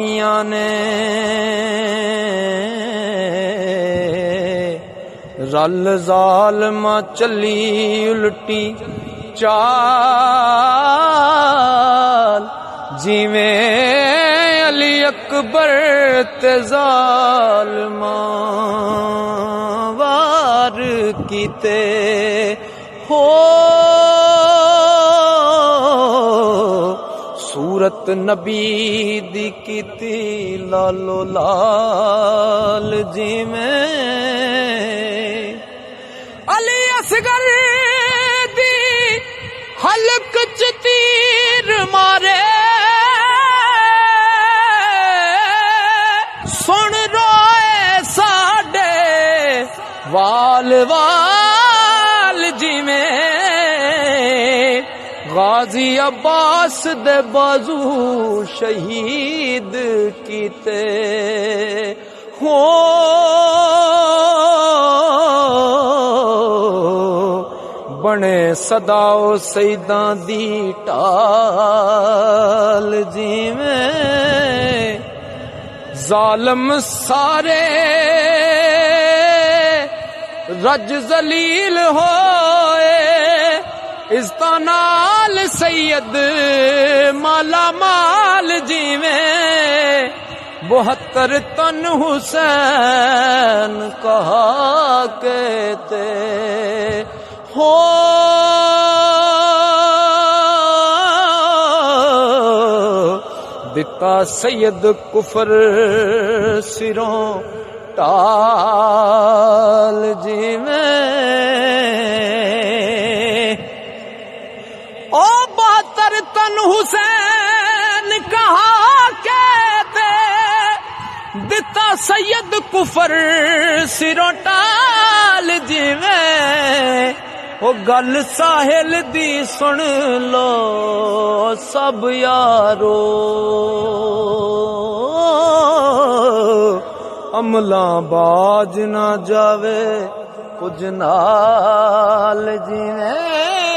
نے رل ظالم چلی الٹی چال جیویں علی اکبر تے ظالماں وار کیتے ہو صورت نبی دی کیتی لالو لال جیویں علی اصغر دی حلق چ تیر مارے سن روئے ساڈے وال وال جیویں غازی عباس دے بازو شہید کیتے ہو بنے صداؤ سیداں دی ٹال جیویں ظالم سارے رج ذلیل ہوئے عزتاں نال سید مالا مال جیویں 72 تن حسین کہا کہتے ہو دتا سید کفر سروں ٹال جیویں او 72 تن حسین کہا کہتے دتا سید کفر سروں ٹال جیویں او گل ساحل دی سن لو سب یارو عملاں باج نہ جاوے کچھ نال جیویں